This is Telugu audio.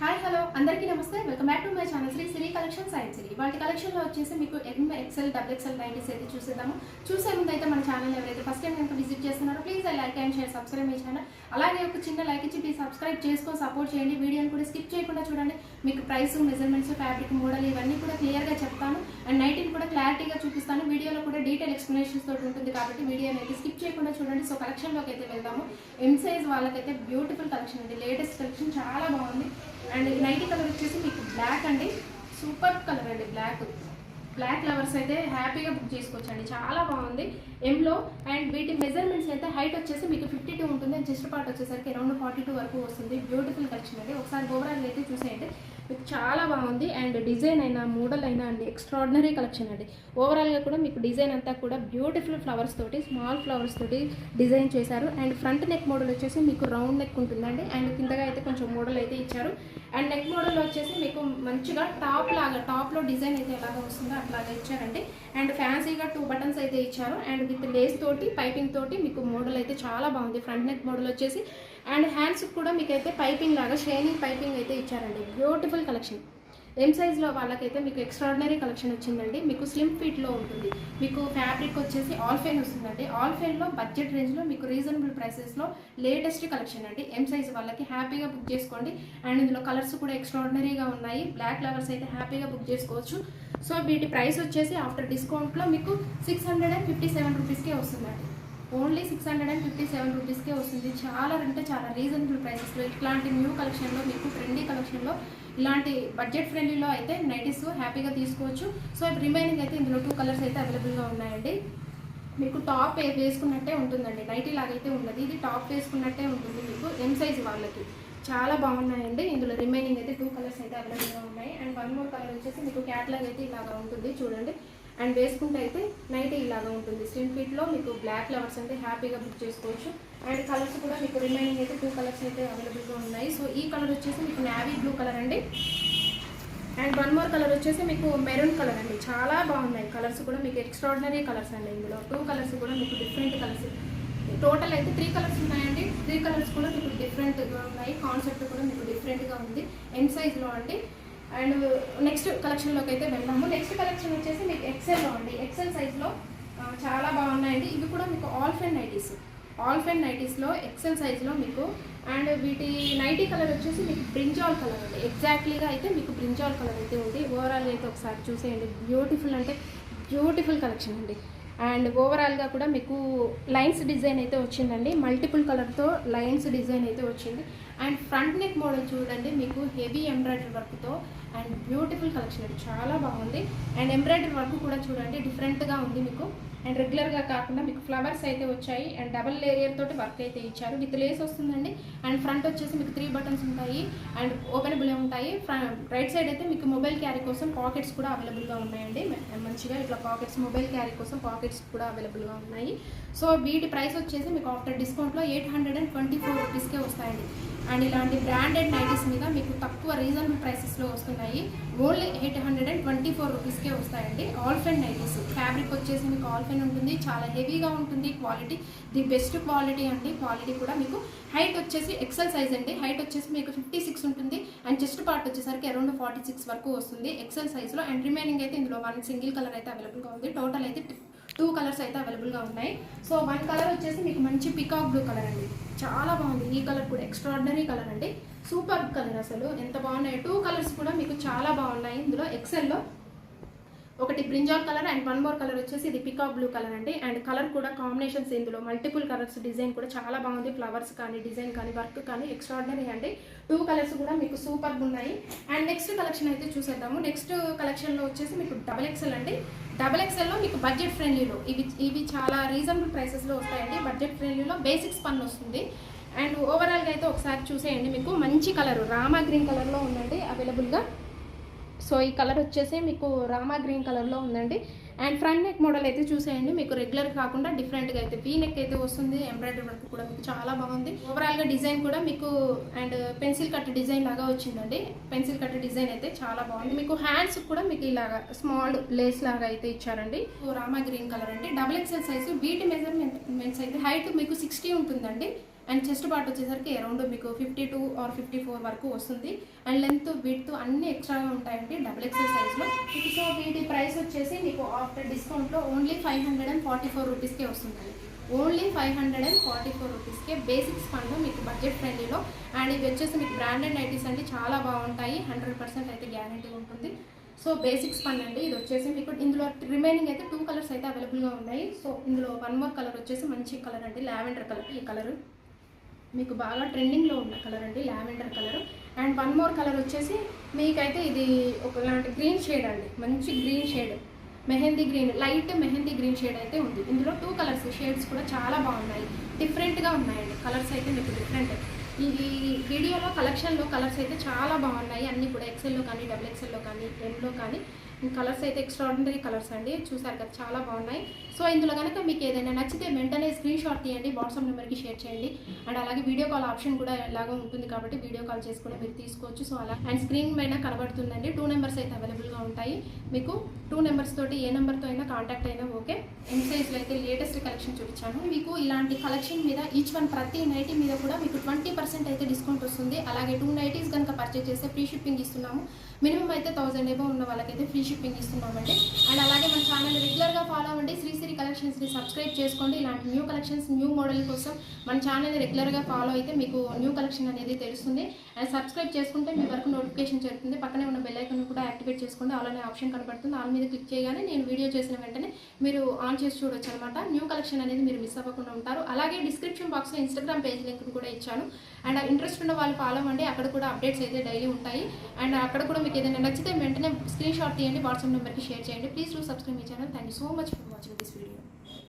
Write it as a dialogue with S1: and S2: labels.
S1: హాయ్ హలో అందరికీ నమస్తే welcome back to my channel Sri collection సైన్స్ సిరీ వాటి కలెక్షన్లో వచ్చేసి మీకు ఎక్సెల్ డబుల్ ఎక్సెల్ నైటీస్ అయితే చూసేద్దాము. చూసే ముందు అయితే మన ఛానల్ ఎవరైతే ఫస్ట్ టైం కనుక విజిట్ చేస్తున్నారో please like and share subscribe my channel. అలాగే ఒక చిన్న లైక్ ఇచ్చి ప్లీజ్ సబ్స్క్రైబ్ చేసుకొని సపోర్ట్ చేయండి. వీడియోని కూడా స్కిప్ చేయకుండా చూడండి. మీకు ప్రైస్ మెజర్మెంట్స్ ఫ్యాబ్రిక్ మోడల్ ఇవన్నీ కూడా క్లియర్గా చెప్తాను అండ్ నైటీని కూడా క్లారిటీగా చూపిస్తాను. వీడియోలో కూడా డీటెయిల్ ఎక్స్ప్లెనేషన్స్ తోటి ఉంటుంది కాబట్టి వీడియోని అయితే స్కిప్ చేయకుండా చూడండి. సో కలెక్షన్లోకి అయితే వెళ్దాము. ఎం సైజ్ వాళ్ళకైతే బ్యూటిఫుల్ కలెక్షన్ అండి, లేటెస్ట్ కలెక్షన్ చాలా బాగుంది. అండ్ నైటీ కలర్ వచ్చేసి మీకు బ్లాక్ అండి, సూపర్ కలర్ అండి. బ్లాక్ లవర్స్ అయితే హ్యాపీగా బుక్ చేసుకోవచ్చు అండి, చాలా బాగుంది ఎంలో. అండ్ వీటి మెజర్మెంట్స్ అయితే హైట్ వచ్చేసి మీకు 52 ఉంటుంది, చెస్ట్ పార్ట్ వచ్చేసరికి అరౌండ్ 42 వరకు వస్తుంది. బ్యూటిఫుల్ కలెక్షన్ అండి, ఒకసారి ఓవరాల్ అయితే చూసేయండి. మీకు చాలా బాగుంది అండ్ డిజైన్ అయినా మోడల్ అయినా అండి ఎక్స్ట్రాడినరీ కలెక్షన్ అండి. ఓవరాల్గా కూడా మీకు డిజైన్ అంతా కూడా బ్యూటిఫుల్ ఫ్లవర్స్ తోటి, స్మాల్ ఫ్లవర్స్ తోటి డిజైన్ చేశారు. అండ్ ఫ్రంట్ నెక్ మోడల్ వచ్చేసి మీకు రౌండ్ నెక్ ఉంటుందండి అండ్ కిందగా అయితే కొంచెం మోడల్ అయితే ఇచ్చారు. అండ్ నెక్ మోడల్ వచ్చేసి మీకు మంచిగా టాప్లో డిజైన్ అయితే ఎలాగ వస్తుందో అట్లాగా ఇచ్చారండి. అండ్ ఫ్యాన్సీగా 2 బటన్స్ అయితే ఇచ్చారు అండ్ విత్ లేస్ తోటి పైపింగ్ తోటి మీకు మోడల్ అయితే చాలా బాగుంది. ఫ్రంట్ నెక్ మోడల్ వచ్చేసి అండ్ హ్యాండ్స్ కూడా మీకు అయితే పైపింగ్ లాగా షైనింగ్ పైపింగ్ అయితే ఇచ్చారండి. Beautiful collection. ఎం సైజ్లో వాళ్ళకైతే మీకు ఎక్స్ట్రాడినరీ కలెక్షన్ వచ్చిందండి. మీకు స్లిమ్ ఫిట్లో ఉంటుంది. మీకు ఫ్యాబ్రిక్ వచ్చేసి ఆల్ఫైన్ వస్తుందండి. ఆల్ఫైన్లో బడ్జెట్ రేంజ్లో మీకు రీజనబుల్ ప్రైసెస్లో లేటెస్ట్ కలెక్షన్ అండి. ఎం సైజ్ వాళ్ళకి హ్యాపీగా బుక్ చేసుకోండి. అండ్ ఇందులో కలర్స్ కూడా ఎక్స్ట్రాడినరీగా ఉన్నాయి. బ్లాక్ లవర్స్ అయితే హ్యాపీగా బుక్ చేసుకోవచ్చు. సో వీటి ప్రైస్ వచ్చేసి ఆఫ్టర్ డిస్కౌంట్లో మీకు 657 రూపీస్కే వస్తుందండి. ఓన్లీ 657 రూపీస్కే వస్తుంది. చాలా అంటే చాలా రీజనబుల్ ప్రైసెస్లో ఇట్లాంటి న్యూ కలెక్షన్లో మీకు ట్రెండీ కలెక్షన్లో ఇలాంటి బడ్జెట్ ఫ్రెండ్లీలో అయితే నైటీస్ హ్యాపీగా తీసుకోవచ్చు. సో రిమైనింగ్ అయితే ఇందులో 2 కలర్స్ అయితే అవైలబుల్గా ఉన్నాయండి. మీకు టాప్ వేసుకున్నట్టే ఉంటుందండి, నైటీ లాగైతే ఉన్నది, ఇది టాప్ వేసుకున్నట్టే ఉంటుంది మీకు ఎం సైజ్ వాళ్ళకి. చాలా బాగున్నాయండి. ఇందులో రిమైనింగ్ అయితే 2 కలర్స్ అయితే అవైలబుల్గా ఉన్నాయి. అండ్ 1 మోర్ కలర్ వచ్చేసి మీకు క్యాట్లాగ్ అయితే ఇలాగా ఉంటుంది చూడండి. అండ్ వేసుకుంటే అయితే నైటీ ఇలాగా ఉంటుంది. స్లిమ్ ఫిట్లో మీకు బ్లాక్ లవర్స్ అంటే హ్యాపీగా బుక్ చేసుకోవచ్చు. అండ్ కలర్స్ కూడా మీకు రిమైనింగ్ అయితే 2 కలర్స్ అయితే అవైలబుల్గా ఉన్నాయి. సో ఈ కలర్ వచ్చేసి మీకు నావీ బ్లూ కలర్ అండి. అండ్ 1 మోర్ కలర్ వచ్చేసి మీకు మెరూన్ కలర్ అండి. చాలా బాగున్నాయి కలర్స్ కూడా మీకు ఎక్స్ట్రాడినరీ కలర్స్ అండి. ఇందులో 2 కలర్స్ కూడా మీకు డిఫరెంట్ కలర్స్. టోటల్ అయితే 3 కలర్స్ ఉన్నాయండి. 3 కలర్స్ కూడా మీకు డిఫరెంట్గా ఉన్నాయి. కాన్సెప్ట్ కూడా మీకు డిఫరెంట్గా ఉంది ఎం సైజ్లో అండి. అండ్ నెక్స్ట్ కలెక్షన్లోకి అయితే వెళ్దాము. నెక్స్ట్ కలెక్షన్ వచ్చేసి మీకు ఎక్సెల్లో అండి. ఎక్సెల్ సైజ్లో చాలా బాగున్నాయండి. ఇవి కూడా మీకు ఆల్ఫైన్ నైటీస్లో ఎక్సెల్ సైజ్లో మీకు. అండ్ వీటి నైటీ కలర్ వచ్చేసి మీకు బ్రింజాల్ కలర్ అండి. ఎగ్జాక్ట్లీగా అయితే మీకు బ్రింజాల్ కలర్ అయితే ఉంది. ఓవరాల్ అయితే ఒకసారి చూసేయండి. బ్యూటిఫుల్ అంటే బ్యూటిఫుల్ కలెక్షన్ అండి. అండ్ ఓవరాల్గా కూడా మీకు లైన్స్ డిజైన్ అయితే వచ్చిందండి. మల్టిపుల్ కలర్తో లైన్స్ డిజైన్ అయితే వచ్చింది. అండ్ ఫ్రంట్ నెక్ మోడల్ చూడండి మీకు హెవీ ఎంబ్రాయిడరీ వర్క్తో అండ్ బ్యూటిఫుల్ కలెక్షన్ అండి, చాలా బాగుంది. అండ్ ఎంబ్రాయిడరీ వర్క్ కూడా చూడండి డిఫరెంట్గా ఉంది మీకు. అండ్ రెగ్యులర్గా కాకుండా మీకు ఫ్లవర్స్ అయితే వచ్చాయి అండ్ డబల్ లేయర్ తోటి వర్క్ అయితే ఇచ్చారు. విత్ లేస్ వస్తుందండి. అండ్ ఫ్రంట్ వచ్చేసి మీకు 3 బటన్స్ ఉంటాయి అండ్ ఓపెనబుల్ ఉంటాయి. రైట్ సైడ్ అయితే మీకు మొబైల్ క్యారీ కోసం పాకెట్స్ కూడా అవైలబుల్గా ఉన్నాయండి. మంచిగా ఇట్లా పాకెట్స్, మొబైల్ క్యారీ కోసం పాకెట్స్ కూడా అవైలబుల్గా ఉన్నాయి. సో వీటి ప్రైస్ వచ్చేసి మీకు ఆఫ్టర్ డిస్కౌంట్లో 824 రూపీస్కే వస్తాయండి. అండ్ ఇలాంటి బ్రాండెడ్ నైటీస్ మీద మీకు తక్కువ రీజనబుల్ ప్రైసెస్లో వస్తున్నాయి. ఓన్లీ 824 రూపీస్కే వస్తాయండి. ఆల్ఫైన్ నైటీస్ ఫ్యాబ్రిక్ వచ్చేసి మీకు ఆల్ఫైన్ ఉంటుంది, చాలా హెవీగా ఉంటుంది. క్వాలిటీ ది బెస్ట్ క్వాలిటీ అండి. క్వాలిటీ కూడా మీకు హైట్ వచ్చేసి ఎక్సెల్ సైజ్ అండి. హైట్ వచ్చేసి మీకు 56 ఉంటుంది అండ్ చెస్ట్ పార్ట్ వచ్చేసరికి అరౌండ్ 46 వరకు వస్తుంది ఎక్సెల్ సైజ్లో. అండ్ రిమైనింగ్ అయితే ఇందులో 1 సింగిల్ కలర్ అయితే అవైలబుల్గా ఉంది. టోటల్ అయితే 2 కలర్స్ అయితే అవైలబుల్గా ఉన్నాయి. సో 1 కలర్ వచ్చేసి మీకు మంచి పికాక్ బ్లూ కలర్ అండి, చాలా బాగుంది. ఈ కలర్ కూడా ఎక్స్ట్రాడినరీ కలర్ అండి, సూపర్ కలర్, అసలు ఎంత బాగున్నాయి. 2 కలర్స్ కూడా మీకు చాలా బాగున్నాయి. ఇందులో ఎక్సెల్లో ఒకటి brinjal colour and 1 more colour వచ్చేసి ఇది పికాక్ బ్లూ కలర్ అండి. అండ్ కలర్ కూడా కాంబినేషన్స్ ఇందులో మల్టిపుల్ కలర్స్, డిజైన్ కూడా చాలా బాగుంది. ఫ్లవర్స్ కానీ డిజైన్ కానీ వర్క్ కానీ ఎక్స్ట్రాడినరీ అండి. 2 కలర్స్ కూడా మీకు సూపర్ ఉన్నాయి. అండ్ నెక్స్ట్ కలెక్షన్ అయితే చూసేద్దాము. నెక్స్ట్ కలెక్షన్లో వచ్చేసి మీకు డబల్ ఎక్సెల్ అండి. డబల్ ఎక్సెల్లో మీకు బడ్జెట్ ఫ్రెండ్లీలో ఇవి చాలా రీజనబుల్ ప్రైసెస్లో వస్తాయండి. బడ్జెట్ ఫ్రెండ్లీలో బేసిక్స్ పన్ను వస్తుంది. అండ్ ఓవరాల్గా అయితే ఒకసారి చూసేయండి. మీకు మంచి కలర్ రామా గ్రీన్ కలర్లో ఉందండి అవైలబుల్గా. సో ఈ కలర్ వచ్చేసి మీకు రామా గ్రీన్ కలర్లో ఉందండి. అండ్ ఫ్రంట్ నెక్ మోడల్ అయితే చూసేయండి. మీకు రెగ్యులర్ కాకుండా డిఫరెంట్గా అయితే వీ నెక్ అయితే వస్తుంది. ఎంబ్రాయిడరీ వర్క్ కూడా మీకు చాలా బాగుంది. ఓవరాల్గా డిజైన్ కూడా మీకు అండ్ పెన్సిల్ కట్ డిజైన్ లాగా వచ్చిందండి. పెన్సిల్ కట్ డిజైన్ అయితే చాలా బాగుంది. మీకు హ్యాండ్స్ కూడా మీకు ఇలాగా స్మాల్ లేస్ లాగా అయితే ఇచ్చారండి. రామా గ్రీన్ కలర్ అండి. Double XL size. వీటి మెజర్మెంట్స్ అయితే హైట్ మీకు 60 ఉంటుందండి. అండ్ చెస్ట్ పార్ట్ వచ్చేసరికి అరౌండ్ మీకు 52 ఆర్ 54 వరకు వస్తుంది. అండ్ లెంత్ విడ్త్ అన్ని ఎక్స్ట్రాగా ఉంటాయండి డబుల్ ఎక్సెల్ సైజ్లో. సో వీటి ప్రైస్ వచ్చేసి మీకు ఆఫ్టర్ డిస్కౌంట్లో ఓన్లీ 544 రూపీస్కే వస్తుందండి. ఓన్లీ 544 రూపీస్కే బేసిక్ స్పన్ మీకు బడ్జెట్ ఫ్రెండ్లీలో. అండ్ ఇవి వచ్చేసి మీకు బ్రాండెడ్ నైటీస్ అండి, చాలా బాగుంటాయి, 100% అయితే గ్యారంటీ ఉంటుంది. సో బేసిక్ స్పన్ అండి ఇది వచ్చేసి మీకు. ఇందులో రిమైనింగ్ అయితే 2 కలర్స్ అయితే అవైలబుల్గా ఉన్నాయి. సో ఇందులో 1 మోర్ కలర్ వచ్చేసి మంచి కలర్ అండి, లావెండర్ కలర్. ఈ కలర్ మీకు బాగా ట్రెండింగ్లో ఉన్న కలర్ అండి, lavender colour. And 1 more colour వచ్చేసి మీకైతే ఇది ఒకలాంటి గ్రీన్ షేడ్ అండి, మంచి green shade, mehndi green, light mehndi green shade అయితే ఉంది. ఇందులో 2 కలర్స్ షేడ్స్ కూడా చాలా బాగున్నాయి, డిఫరెంట్గా ఉన్నాయండి కలర్స్ అయితే మీకు డిఫరెంట్. ఈ వీడియోలో కలెక్షన్లో కలర్స్ అయితే చాలా బాగున్నాయి, అన్నీ కూడా ఎక్సెల్లో కానీ డబుల్ ఎక్సెల్లో కానీ ఎంలో కానీ కలర్స్ అయితే ఎక్స్ట్రాడినరీ కలర్స్ అండి, చూసారు కదా చాలా బాగున్నాయి. సో ఇందులో కనుక మీకు ఏదైనా నచ్చితే వెంటనే స్క్రీన్ షాట్ తీయండి, వాట్సాప్ నెంబర్కి షేర్ చేయండి. అండ్ అలాగే వీడియో కాల్ ఆప్షన్ కూడా ఎలాగో ఉంటుంది కాబట్టి వీడియో కాల్ చేసుకుని మీరు తీసుకోవచ్చు. సో అలా అండ్ స్క్రీన్ పైన కనబడుతుందండి, 2 నెంబర్స్ అయితే అవైలబుల్గా ఉంటాయి మీకు. 2 నెంబర్స్ తోటి ఏ నెంబర్తో అయినా కాంటాక్ట్ అయినా ఓకే. ఎం సైజ్లో అయితే లేటెస్ట్ కలెక్షన్ చూపించాను మీకు. ఇలాంటి కలెక్షన్ మీద ఈచ్ వన్ ప్రతి నైటీ మీద కూడా మీకు 20% అయితే డిస్కౌంట్ వస్తుంది. అలాగే 2 నైటీస్ కనుక పర్చేజ్ చేస్తే ఫ్రీ షిప్పింగ్ ఇస్తున్నాము. మినిమం అయితే 1000 ఎబో ఉన్న వాళ్ళకైతే ఫ్రీ షిప్పింగ్ ఇస్తున్నామండి. అండ్ అలాగే మన ఛానల్ రెగ్యులర్గా ఫాలో అవ్వండి, శ్రీశ్రీ కలెక్షన్స్ని సబ్స్క్రైబ్ చేసుకోండి. ఇలాంటి న్యూ కలెక్షన్స్ న్యూ మోడల్ కోసం మన ఛానల్ని రెగ్యులర్గా ఫాలో అయితే మీకు న్యూ కలెక్షన్ అనేది తెలుస్తుంది. అండ్ సబ్స్క్రైబ్ చేసుకుంటే మీ వరకు నోటిఫికేషన్ చేరుతుంది. పక్కనే ఉన్న బెల్ ఐకాన్ కూడా యాక్టివేట్ చేసుకోండి, ఆల్ అనే ఆప్షన్ కనబడుతుంది. ఆల్ మీద క్లిక్ చేయగానే నేను వీడియో చేసిన వెంటనే మీరు ఆన్ చేసి చూడొచ్చు అనమాట. న్యూ కలెక్షన్ అనేది మీరు మిస్ అవ్వకుండా ఉంటారు. అలాగే డిస్క్రిప్షన్ బాక్స్లో ఇన్స్టాగ్రామ్ పేజ్ లింక్ కూడా ఇచ్చాను. అండ్ ఇంట్రెస్ట్ ఉన్న వాళ్ళు ఫాలో అవ్వండి, అక్కడ కూడా అప్డేట్స్ అయితే డైలీ ఉంటాయి. అండ్ అక్కడ కూడా మీకు ఏదైనా నచ్చితే వెంటనే స్క్రీన్ షాట్ తీయండి, వాట్సాప్ నెంబర్కి షేర్ చేయండి. Please do subscribe my channel. Thank you so much for watching this video.